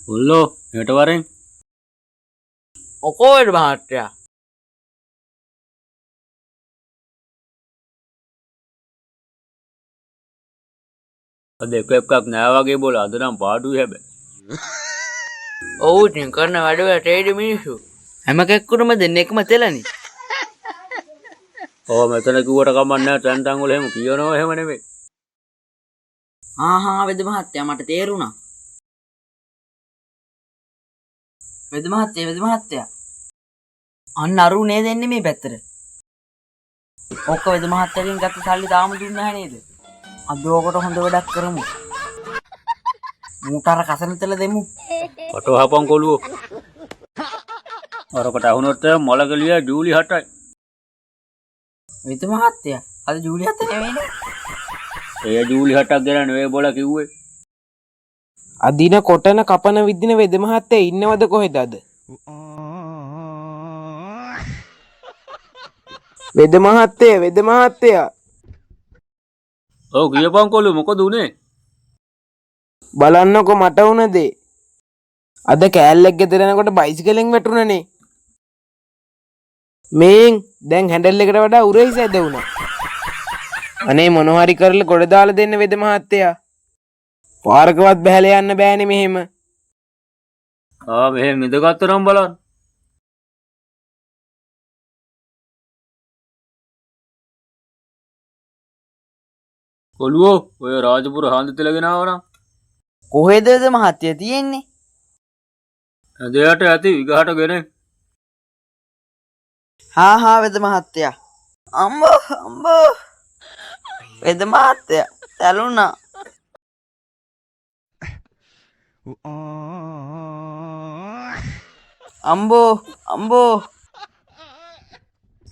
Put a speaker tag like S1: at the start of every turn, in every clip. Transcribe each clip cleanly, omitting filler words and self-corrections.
S1: කොල්ලෝ හෙට වරෙන්
S2: ඔකෝට මහත්තයා
S1: අද එකක් නෑ වගේ බෝල අද නම් පාඩුයි හැබැයි.
S2: ඔව් ඉතින් කරන වැඩවලට ඒඩ මිනිස්සු හැම කෙනෙකුටම දෙන්නේ එකම තෙලනේ.
S1: ඔව් මෙතන කිව්වට කමක් නෑ තැන් තැන් වල එහෙම කියනවා එහෙම නෙමෙයි.
S2: වෙද මහත්තයා මට තේරුණා. වෙද මහත්තයා අන්න අරු නේද එන්නේ මේ පැත්තට. ඔක්ක වෙද මහත්තයාගෙන් ගත්ත සල්ලි තාම දුන්නේ නැහැ නේද? අද ඕකට හොඳ වැඩක් කරමු. මූටර කසන තෙල දෙමු.
S1: කොට වහපන් කොළුවෝ. අරකට අහුනොත් මොලගලිය ජූලි 8යි.
S2: වෙද මහත්තයා අද ජූලි 7 නෙවෙයිනේ.
S1: ඒ ජූලි 8ක් ගැන නෙවෙයි බෝල කිව්වේ.
S3: අදින කොටන කපන විදින වෙද මහත්තයා ඉන්නවද කොහෙද අද? වෙද මහත්තයා
S1: ඔව් කියපන් කොළුවෝ මොකද උනේ?
S3: බලන්නකො මට වුණ දේ. අද කෑල්ලෙක් ගෙදර යනකොට බයිසිකලෙන් වැටුණනේ. මේන් දැන් හැන්ඩල් එකට වඩා උරහිස ඇද වුණා. අනේ මොනවා හරි කරලා ගොඩ දාලා දෙන්න වෙද මහත්තයා. පාරකවත් බහැලා යන්න බෑනේ මෙහෙම.
S1: මෙහෙම ඉඳගත්තරම් බලන්න. කොළුවෝ ඔය රාජපුර හන්ද තෙලගෙන ආවනම්
S2: කොහෙද වෙද මහත්තයා තියෙන්නේ?
S1: ඇදයට ඇති විගහට ගෙන.
S2: වෙද මහත්තයා. අම්බෝ වෙද මහත්තයා තැලුණා. අම්බෝ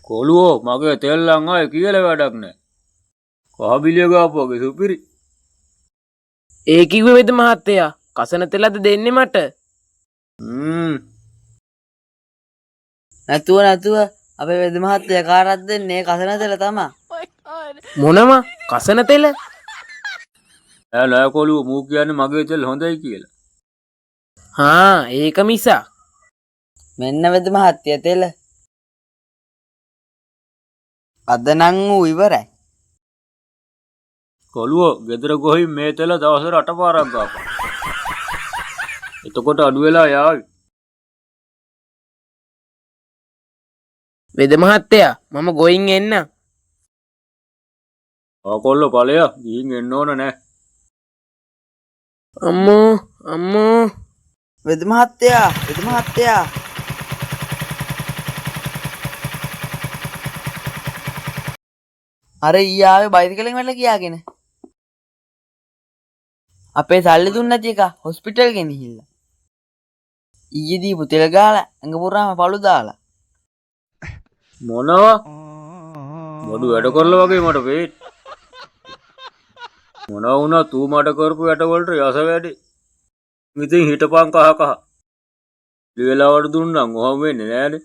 S1: කොළුවෝ මගේ තෙල්ලන් ආයේ කියලා වැඩක් නෑ. කහබිලිය ගාපුවගේ සුපිරි.
S3: ඒ කිව්වේ වෙද මහත්තයා කසන තෙලද දෙන්නේ මට.
S2: නැතුව අපේ වෙද මහත්තයා කාටද දෙන්නේ කසන තෙල තමයි.
S3: මොනම කසන තෙල?
S1: නෑ කොළුවෝ මූ කියන්නේ මගේ තෙල් හොඳයි කියලා.
S3: ඒක මිසා.
S2: මෙන්න වෙද මහත්තයා තෙල. අද නම් ඌ ඉවරයි.
S1: කොළුවෝ ගෙදර ගොහින් මේ තෙල දවසට 8 පාරක් ගාපන්. එතකොට අඩු වෙලා යාවි.
S3: වෙද මහත්තයා මම ගොයින් එන්න.
S1: කොල්ලෝ ඵලයා ගිහින් එන්න ඕන නෑ.
S3: අම්මෝ
S2: වෙද මහත්තයා අර ඊයාවේ බයිසිකලෙන් වැටලා කියාගෙන අපේ සල්ලි දුන්න නැති එක හොස්පිටල් ගෙනහිල්ලා. ඊයේ දීපු තෙල ගාලා ඇඟ පුරාම පළු දාලා.
S1: මොනවා? මොඩු වැඩ කරලා වගේ මට වෙයි. මොනවා වුණත් ඌ මට කරපු වැඩ වලට යස වැඩි. ඉතින් හිටපන් කහ. ලියලාවට දුන්නම් ඔහම වෙන්නේ නෑනේ.